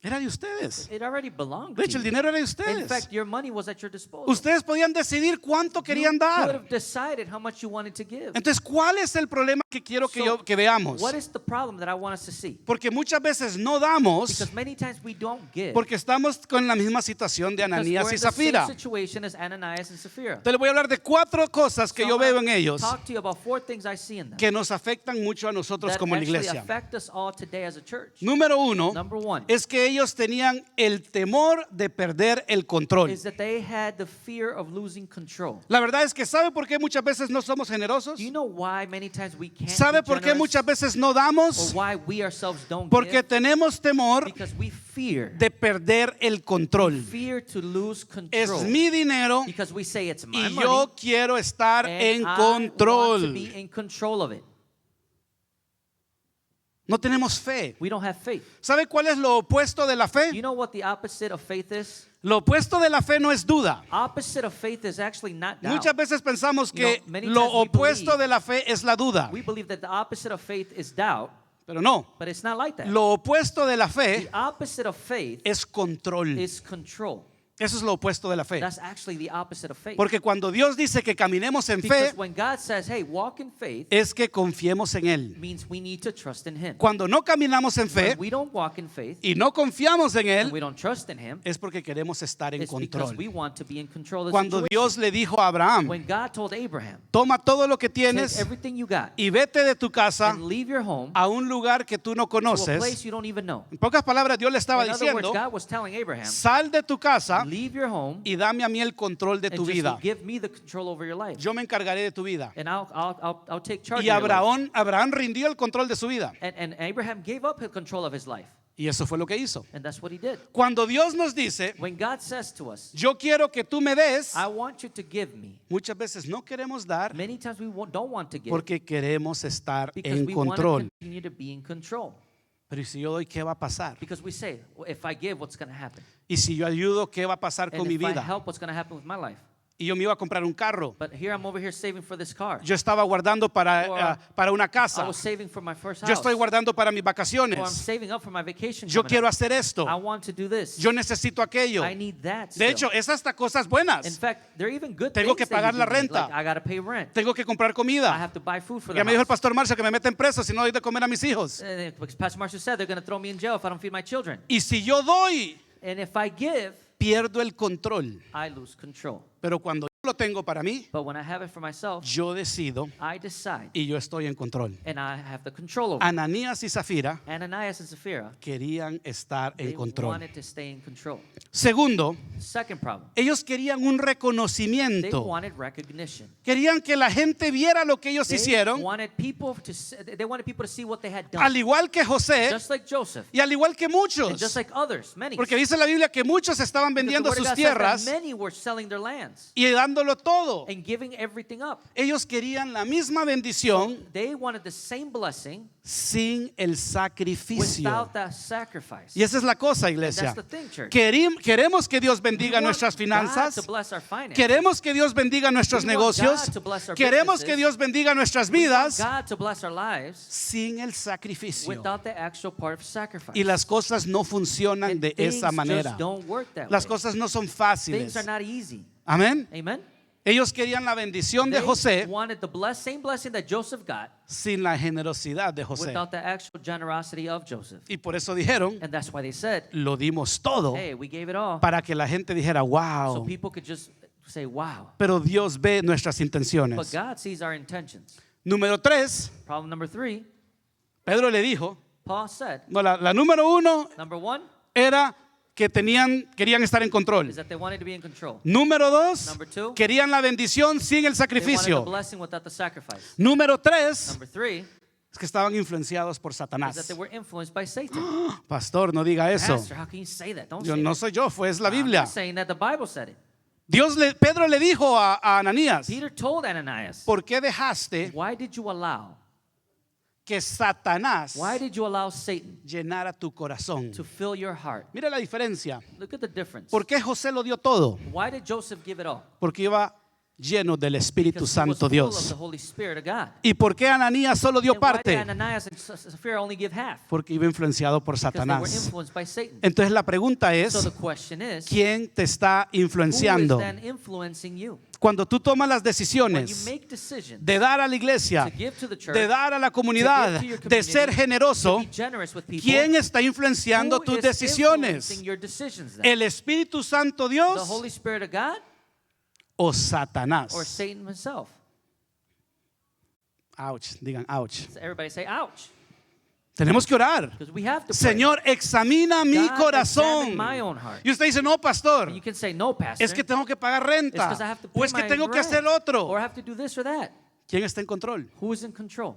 Era de ustedes. It already belonged De to hecho, el you. dinero era de In ustedes. fact, your money was at your disposal. Ustedes podían decidir cuánto You querían could dar. have decided how much you wanted to give. Entonces, ¿cuál es el problema que quiero So, que veamos? What is the problem that I want us to see? Porque muchas veces no damos Because many times we don't give. porque estamos con la misma situación de Because Ananías we're y in the same Zafira. situation as Ananias and Sapphira. Entonces, les voy a hablar de 4 cosas que So yo I'm veo gonna en ellos talk to you about 4 things I see in them que nos afectan mucho a nosotros that como la actually iglesia. affect us all today as a church. Número 1 Number 1 es que ellos tenían el temor de perder el control. is that they had the fear of losing control. La verdad es que ¿sabe por qué muchas veces no somos generosos? Do you know why many times we can't ¿Sabe be por qué generous? muchas veces no Or damos? why we ourselves don't Porque give? tenemos temor Because we fear. de perder el control. Fear to lose Es control. mi dinero Because we say it's my y money yo quiero estar and en I want to control. be in control of it. No tenemos fe. We don't have faith. ¿Sabe cuál es lo opuesto de la Do you fe? know what the opposite of faith is? Lo opuesto de la fe no es duda. Opposite of faith is actually not doubt. Muchas veces pensamos que You know, many lo times we opuesto believe- de la fe es la duda, We believe that the opposite of faith is doubt, pero no. but it's not like that. Lo opuesto de la The fe opposite of faith es control. is control. Eso es lo opuesto de la fe. That's actually the opposite of faith. Porque cuando Dios dice que caminemos en Because fe, when God says, hey, walk in faith, es que confiemos en Él. means we need to trust in Him. Cuando no caminamos en fe When we don't walk in faith y no confiamos en and Él, we don't trust in Him, es porque queremos estar en it's because control. we want to be in control of the Cuando situation. Dios le dijo a Abraham, When God told Abraham, toma todo lo que take tienes everything you got y vete de tu casa and leave your home a un lugar que tú no to a conoces. place you don't even know. En pocas palabras, Dios le estaba In other words, diciendo, God was telling Abraham, sal de tu casa leave your home y dame a mí el control de and tu just vida. give me the control over your life. Yo me encargaré de tu vida. And I'll take charge Y of your life. Abraham rindió el control de su vida. And Abraham gave up his control of his life. Y eso fue lo que hizo. And that's what he did. Cuando Dios nos dice, When God says to us, yo quiero que tú me des, I want you to give me, muchas veces no queremos dar many times we don't want to give porque queremos estar because en we want to control. continue to be in control. Pero ¿y si yo doy, qué va a pasar? Because we say, well, if I give, what's going to happen? ¿Y si yo ayudo, qué va a pasar And con mi if I vida? help, what's going to happen with my life? Y yo me iba a comprar un carro. But here I'm over here saving for this car. Yo estaba guardando para una I casa. was saving for my first house. Yo estoy guardando para mis Or I'm vacaciones. saving up for my vacation. Yo coming quiero up. hacer esto. I want to do this. Yo necesito aquello. I need that. De still. hecho, es hasta cosas In buenas. fact, there are even good Tengo things que that you pagar la do need. renta. Like, I got to pay rent. Tengo que comprar I comida. have to buy food for Ya the me dijo el house. pastor Marcio que me meten preso si no doy de comer a mis hijos. Because Pastor Marshall said they're going to throw me in jail if I don't feed my children. Y si yo doy, And if I give, pierdo el control. I lose control. Pero cuando yo lo tengo para mí, But when I have it for myself, yo decido I decide. y yo estoy en control. And I have the control over it. Ananías y Zafira Ananias and Sapphira, querían estar en they control. wanted to stay in control. Segundo, Second problem, ellos querían un they reconocimiento. wanted recognition. Querían que la gente viera lo que ellos They hicieron, wanted people to see what they had al done. igual que José Just like Joseph. y al igual que And muchos. just like others, many. Porque dice la Biblia que muchos estaban Because the vendiendo Word of sus God says that tierras many were selling their lands y dándolo todo. and giving everything up. Ellos querían la misma bendición They wanted the same blessing sin el sacrificio. without that sacrifice. Y esa es la cosa, And iglesia. that's the thing, church. Queremos que Dios We bendiga want nuestras God finanzas. to bless our finances. Queremos que Dios bendiga nuestros We want negocios. God to bless our Queremos businesses. que Dios bendiga nuestras We want vidas God to bless our lives sin el sacrificio. without the actual part of sacrifice. Y las cosas no funcionan And de things esa manera. just don't work that Las way. cosas no son Things fáciles. are not easy. Amén. Amen. Ellos querían la bendición de They José wanted the same blessing that Joseph got sin la generosidad de José. without the actual generosity of Joseph. Y por eso dijeron, And that's why they said, lo dimos todo hey, we gave it all para que la gente dijera, so wow. people could just say, wow. Pero Dios ve nuestras But intenciones. God sees our intentions. Número 3, Problem number 3, Pedro le dijo, Paul said, no, la número 1 number 1 era que querían estar en control. is that they wanted to be in control. Número 2, Number 2, querían la bendición sin el they wanted the sacrificio. blessing without the sacrifice. Número 3, Number 3 es que estaban influenciados por is that Satanás. they were influenced by Satan. Pastor, no diga eso. Pastor, how can you say that? Don't Yo say no that. soy yo, fue es la I'm Biblia. not saying that, the Bible said it. Pedro le dijo a Ananías, Peter told Ananias, ¿por qué dejaste why did you allow Satanás Satan llenara tu corazón? to fill your heart? Mira la diferencia. Look at the difference. ¿Por qué José lo dio todo? Why did Joseph give it all? Porque iba lleno del Espíritu Because he was Santo full of Dios. the Holy Spirit of God. ¿Y por qué Ananías solo dio And why did parte? Ananias and Sapphira only give half? Porque iba influenciado por Because they were Satanás. influenced by Satan. Entonces la pregunta So es, the question is, ¿quién te está who is influenciando? then influencing you? Cuando tú tomas las When you decisiones make decisions de dar a la iglesia, to give to the church, de dar a la to comunidad, give to your de ser community, generoso, to be generous with people, ¿quién está influenciando who tus is decisiones? influencing your decisions then? ¿El Espíritu Santo The Dios Holy Spirit of God o or Satanás? Satan himself? Ouch, digan ouch. So everybody say, ouch. Tenemos que orar. Because we have to pray. Señor, examina mi God, corazón. examine my own heart. Y usted dice, no, pastor, And you can say, no, Pastor. es que tengo que pagar It's renta. because I have to O pay es que my tengo que rent, hacer or otro. I have to do this or that. ¿Quién está en control? Who is in control?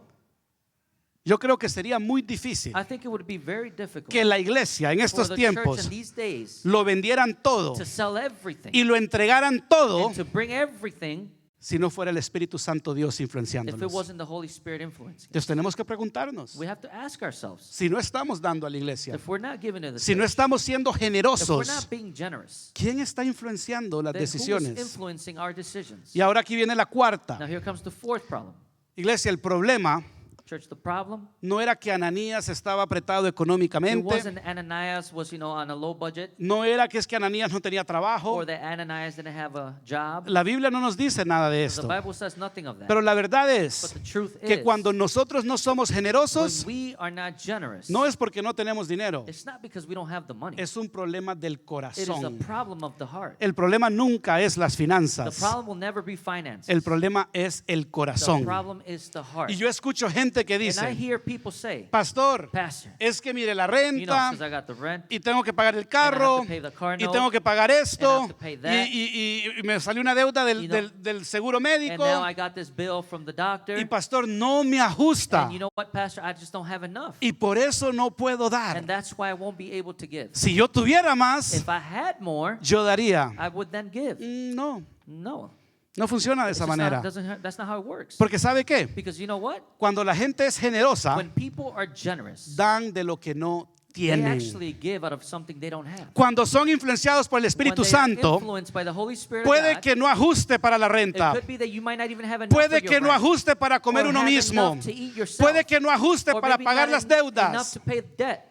Yo creo que sería muy difícil I think it would be very difficult que la iglesia en for estos the church tiempos in these days lo vendieran todo to sell everything y lo entregaran todo and to bring everything si no fuera el Espíritu Santo Dios if it influenciándonos. wasn't the Holy Spirit influencing. Entonces tenemos que preguntarnos, We have to ask ourselves, si no estamos dando a la iglesia, if we're not giving to the si no church, estamos siendo if we're generosos, not being generous, ¿quién está influenciando las then who's decisiones? influencing our decisions? Y ahora aquí viene la Now cuarta. here comes the fourth problem. Iglesia, el problema Church, the problem, no era que Ananías estaba apretado it económicamente, wasn't Ananias was, on a low budget, no era que es que Ananías no tenía trabajo. or that Ananias didn't have a job. La Biblia no nos dice nada de The esto. Bible says nothing of that. Pero la verdad But es the truth que is, cuando nosotros no somos when generosos, we are not generous, no es porque no tenemos dinero, it's not because we don't have the money. es un problema del It is a corazón. problem of the heart. El problema nunca es las The finanzas, problem will never be finances. el problema es el The corazón. problem is the heart. Y yo escucho gente que And I dice, hear people say, pastor, Pastor, es que mire la because renta I got the rent, y tengo que pagar el and I have carro to pay the car y note, tengo que pagar esto and I have to pay that, y me salió una deuda you know, del seguro and médico now I got this bill from the doctor, y pastor no me ajusta and you know what, Pastor, I just don't have enough. y por eso no puedo dar. And that's why I won't be able to give. Si yo tuviera más, If I had more, yo daría. I would then give. No, No. no funciona de It's esa just manera. that's not how it works. Porque ¿sabe qué? Because you know what? Cuando la gente es generosa, When people are generous, dan de lo que no they tienen. actually give out of something they don't have. Cuando son influenciados por el When Espíritu they are Santo, influenced by the Holy Spirit of puede God, que no ajuste para la it renta. could be that you might not even have enough Puede for que your no rent, ajuste para comer or uno have mismo. enough to eat yourself, Puede que no ajuste or para maybe pagar not las enough deudas. to pay debt.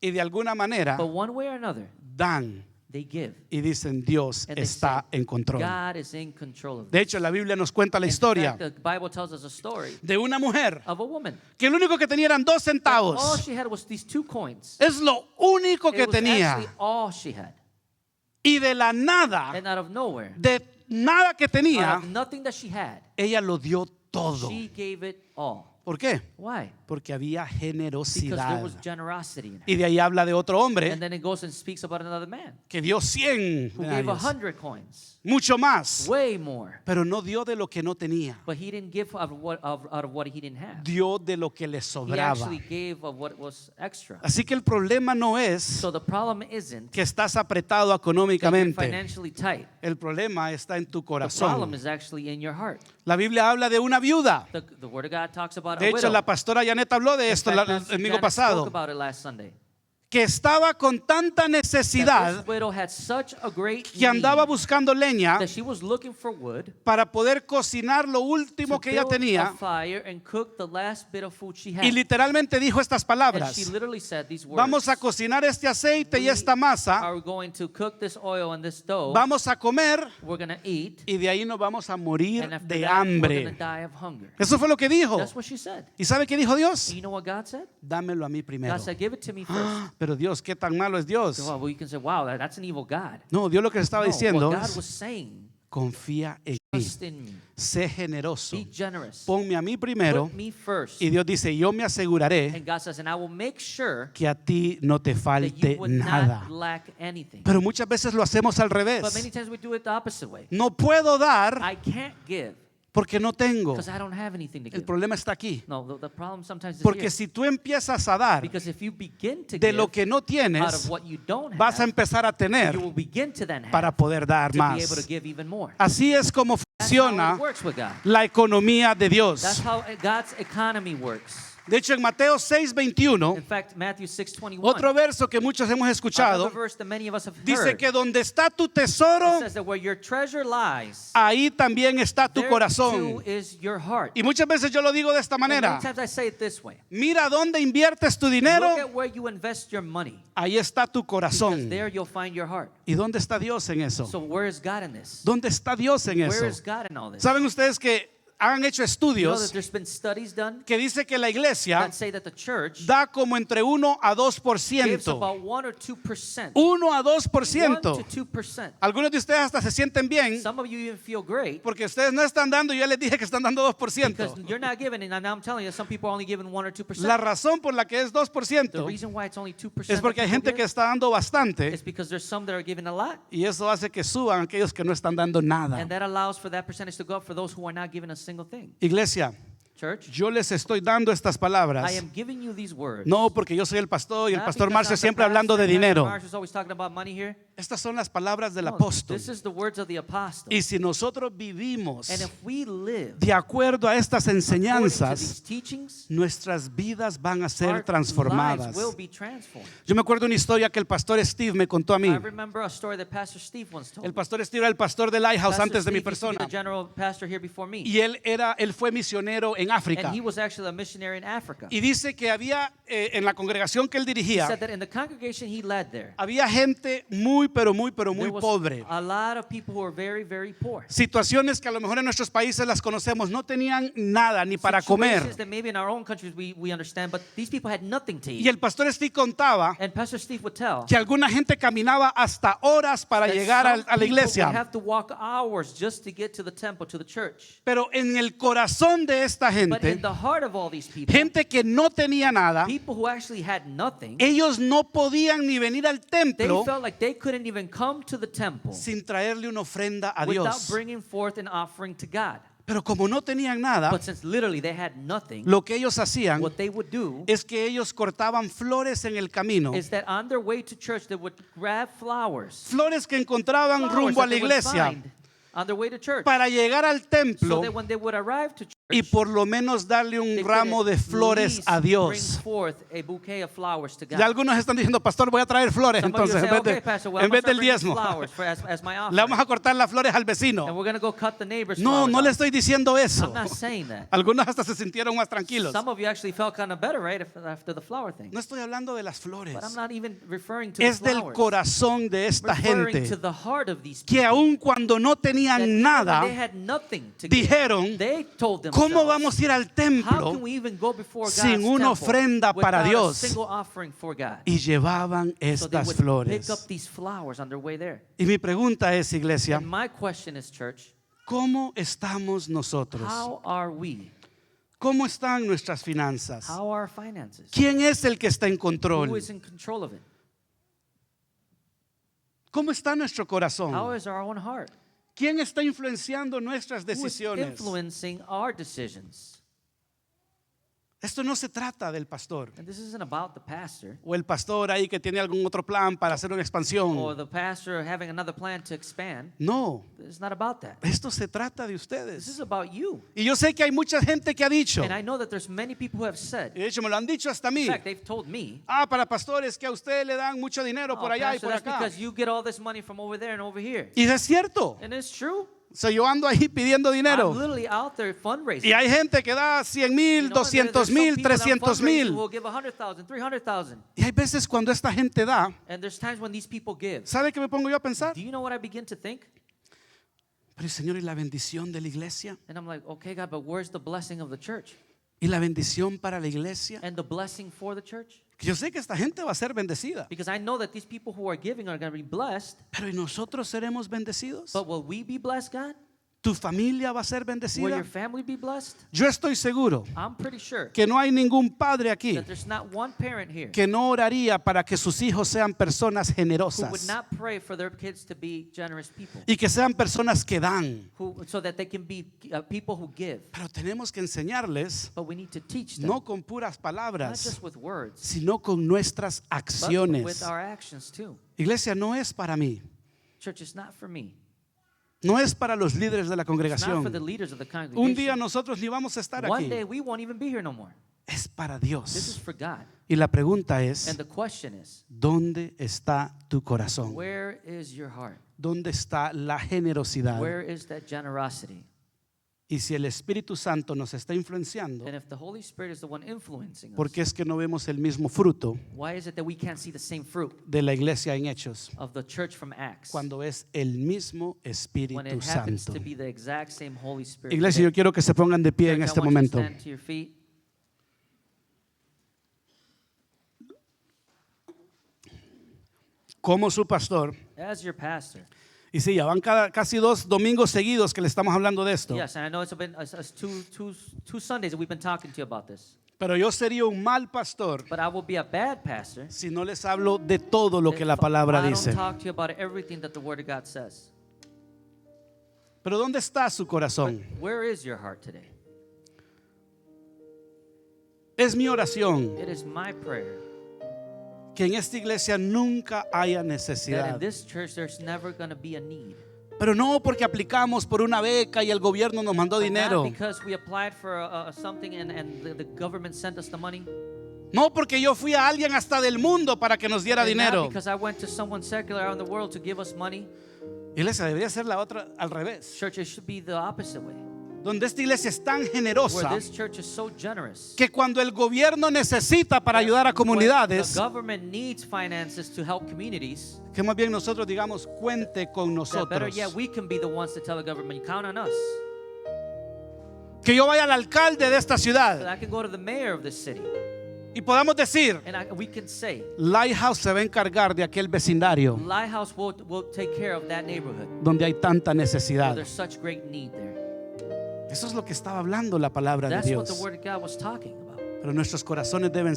Y de alguna manera But one way or another, dan they give. y dicen Dios And they está say, en control. God is in control of De this. hecho, la Biblia nos cuenta la In historia fact, the Bible tells us a story de una mujer of a woman. que lo único que tenía eran 2 All centavos. she had was these 2 coins. Es lo único que It was tenía. actually all she had. Y de la nada, And out of nowhere, de nada que out tenía, of nothing that she had, ella lo dio todo. she gave it all. ¿Por qué? Why? Porque había Because there generosidad. was generosity in her. Y de ahí habla de otro hombre And then it goes and speaks about another man que dio 100 who gave denarios, 100 coins, mucho más, way more. pero no dio de lo que no tenía. But he didn't give out of what he didn't have. Dio de lo que le He sobraba. actually gave of what was extra. Así que el problema no es So the problem isn't que estás apretado that you're económicamente. financially tight. El problema está en tu The problem corazón. is actually in your heart. La Biblia habla de una viuda. The Word of God talks about De a hecho, widow. la pastora Janet habló de In esto fact, el Pastor domingo Janet spoke pasado, about it last Sunday. que estaba con tanta That necesidad this widow had such a great que andaba need buscando leña that she was looking for wood para poder cocinar lo último to que ella build a tenía. fire and cook the last bit of food she had. Y literalmente dijo estas And palabras: she literally said these words. vamos a cocinar este aceite y esta masa, Are going to cook this oil on this stove. vamos a comer We're going to eat. y de ahí nos vamos a morir And after de that, we're going to hambre. die of hunger. Eso fue lo que dijo. That's what she said. ¿Y sabe qué dijo Dios? And you know what God said? Dámelo a mí primero. God said, give it to me first. Pero Dios, qué tan malo es Dios. Well, you can say, wow, that's an evil God. No, Dios lo que le estaba No, diciendo what God es: was saying, confía en mí, trust in me. sé generoso, Be generous. ponme a mí primero. Put me first. Y Dios dice: yo me aseguraré And God says, and I will make sure que a ti no te that falte you would nada. not lack anything. Pero muchas veces lo hacemos al But revés. many times we do it the opposite way. No puedo dar I can't give porque no tengo. because I don't have anything to El give. problema está aquí. No, the problem sometimes is Porque here. si tú empiezas a dar Because if you begin to de give lo que no out tienes, of what you don't vas a have, empezar a tener you will begin to then have para poder dar to be able to más. give even more. Así es como That's how funciona it works with God. la economía de That's Dios. how God's economy works. De hecho, en Mateo 6:21, In fact, Matthew 6:21, otro verso que muchos hemos escuchado, another verse that many of us have dice heard, que donde está tu it tesoro, says that where your treasure lies, ahí también está tu there corazón. too is your heart. Y muchas veces yo lo digo de esta And many manera: times I say it this way. mira dónde inviertes tu dinero, Look at where you invest your money, ahí está tu because corazón. there you'll find your heart. ¿Y dónde está Dios en eso? So where is God in this? ¿Dónde está Dios en Where eso? is God in all this? ¿Saben ustedes que han hecho You know that estudios there's been studies done que dice que la iglesia that say that the church da como entre 1 a gives 2%? about 1 or 2%. 1 a 1 to 2%. 2%. Algunos de ustedes hasta se sienten bien Some of you even feel great porque ustedes no están dando, yo ya les dije que están dando because 2%. you're not giving, and now I'm telling you, some people are only giving 1 or 2%. La razón por la que es The 2% reason why it's only 2% es porque hay that gente people que give está dando bastante is because there's some that are giving a lot, y eso hace que suban aquellos que no están dando nada. and that allows for that percentage to go up for those who are not giving a single thing. Iglesia, Church, yo les estoy dando estas I palabras am giving you these words. no porque yo soy el pastor y el Not pastor because Marcio I'm the siempre hablando de pastor and Pastor dinero. Marcio is always talking about money here. Estas son las palabras del No, apóstol. this is the words of the apostle. Y si nosotros vivimos And if we live de acuerdo a estas according to these enseñanzas, teachings, nuestras vidas van a our ser lives transformadas. will be transformed. Yo me acuerdo una historia que el pastor Steve me contó a mí. I remember a story that Pastor Steve once told El me. pastor Steve era el pastor de Lighthouse Pastor antes de mi Steve used to be persona. the general pastor here before me. Y él fue misionero en África. And he was actually a missionary in Africa. Y dice que había en la congregación que él He dirigía, said that in the congregation he led there, había gente muy there was pobre. a lot of people who were very, very poor. Situaciones que a lo mejor en nuestros países las conocemos, no tenían nada ni para comer. Situations that maybe in our own countries we understand, but these people had nothing to Y eat. el pastor Steve contaba And Pastor Steve would tell que alguna gente caminaba hasta horas para that llegar some a la people would iglesia. have to walk hours just to get to the temple, to the church. Pero en el corazón de esta But in gente, the heart of all these people, gente que no tenía nada, people who actually had nothing, ellos no podían ni venir al they templo felt like they couldn't even come to the temple sin traerle una ofrenda a without Dios. bringing forth an offering to God. Pero como no tenían nada, But since literally they had nothing, lo que ellos hacían what they would do es que ellos cortaban flores en el camino, is that on their way to church they would grab flowers, flores que encontraban flowers rumbo a that la they would iglesia, find on their way to church, para llegar al so templo that when they would arrive to church, y por lo menos darle they un could ramo de at flores least a bring Dios. forth a bouquet of flowers to God. Ya algunos están diciendo, pastor, voy a traer flores Some of you entonces say, en vez, okay, Pastor, well, en I'm vez gonna del start bringing diezmo. flowers as my offering. Le vamos a cortar las flores al And vecino. we're going to go cut the neighbor's No, flowers no le off. estoy diciendo eso. I'm not saying that. Algunos hasta se sintieron más tranquilos. Some of you actually felt kind of better, right, after the flower thing. No estoy hablando de las flores. But I'm not even referring to Es the del flowers. corazón de esta Referring to gente the heart of these que people. aun cuando no That tenían even when they nada, had nothing to give, dijeron, they told themselves, ¿cómo vamos a ir al how templo? can we even go before God's sin una temple ofrenda para without Dios? a single offering for God? Y llevaban So they estas would flores. pick up these flowers on their way there. Y mi pregunta es, iglesia, And my question is, church, ¿cómo estamos nosotros? how are we? ¿Cómo están nuestras finanzas? How are our finances? ¿Quién es el que está en Who control? is in control of it? ¿Cómo está nuestro How corazón? is our own heart? ¿Quién está influenciando nuestras Who is decisiones? influencing our decisions? Esto no se trata del pastor And this isn't about the pastor o el pastor ahí que tiene algún otro plan para hacer una or expansión. the pastor having another plan to expand. No, It's not about that. esto se trata de This ustedes. is about you. Y yo sé que hay mucha gente que ha dicho, And I know that there's many people who have said, y de hecho me lo han dicho hasta a in mí, fact, they've told me, para pastores que a usted le dan mucho dinero "Oh, por allá y Pastor, por that's acá. because you get all this money from over there and over here." Y es cierto. And it's true. O sea, yo ando ahí pidiendo I'm dinero. literally out there fundraising. Y hay gente que da 100,000, You know, and there's 200,000, some people that I'm 300,000. fundraising who will give 100,000, 300,000. Y hay veces cuando esta gente da, And there's times when these people give. ¿sabe qué me pongo yo a pensar? Do you know what I begin to think? Pero Señor, ¿y la bendición de la iglesia? And I'm like, okay, God, but where's the blessing of the church? ¿Y la bendición para la iglesia? And the blessing for the church? Que yo sé que esta gente va a ser bendecida. Because I know that these people who are giving are going to be blessed. Pero ¿y nosotros seremos bendecidos? But will we be blessed, God? ¿Tu familia va a ser Will bendecida? your family be blessed? Yo estoy seguro I'm pretty sure que no hay ningún padre aquí that there's not one parent here que no oraría para que sus hijos sean personas who would generosas not pray for their kids to be generous people, y que sean personas que dan. so that they can be people who give. Pero tenemos que enseñarles But we need to teach them, no con puras not palabras, just with words, sino con nuestras but acciones. with our actions too. Iglesia, no es para mí, Church, it's not for me. no es para los líderes de la It's not for the congregación. leaders of the Un día congregation. nosotros ni vamos a estar One aquí. day we won't even be here no more. Es para This is Dios. for God. Y la pregunta es, And the question is, ¿dónde está tu corazón? where is your heart? ¿Dónde está la generosidad? Where is that generosity? Y si el Espíritu Santo nos está influenciando, And if the Holy Spirit is the one influencing ¿por qué us, es que no vemos el mismo fruto why is it that we can't see the same fruit de la iglesia en Hechos? of the church from Acts Cuando es el mismo when Espíritu it happens Santo. to be the exact same Holy Spirit? Iglesia, yo today? quiero que se pongan de pie en Church, I este want you to momento. stand to your feet. Como su pastor, As your pastor. y sí, ya van casi 2 domingos seguidos que le estamos hablando de esto, Yes, and I know it's been two Sundays that we've been talking to you about this. pero yo sería un mal pastor But I will be a bad pastor si no les hablo de todo lo que la palabra I dice. don't talk to you about everything that the Word of God says. Pero ¿dónde está su corazón? Where is your heart today? Es mi oración It is my prayer que en esta iglesia nunca haya that in necesidad. this church there's never going to be a need. Pero no porque aplicamos por una beca y el gobierno nos mandó But dinero. not because we applied for something and the government sent us the money. No porque yo fui a alguien hasta del mundo para que nos diera And not dinero. because I went to someone secular out in the world to give us money. Iglesia, debería ser la otra al revés. Church, it should be the opposite way. donde esta iglesia es tan where generosa this church is so generous. que cuando el gobierno necesita para ayudar a When comunidades, the government needs finances to help communities, que más bien nosotros digamos, cuente con that better nosotros. yet we can be the ones to tell the government, count on us. Que yo vaya al alcalde de esta So ciudad that I can go to the mayor of this city y podamos decir, and we can say, Lighthouse se va a encargar de aquel vecindario Lighthouse will take care of that neighborhood donde hay tanta where necesidad. there's such great need there. Eso es lo que estaba hablando la palabra de That's what the Dios. word of God was talking about. Pero nuestros corazones deben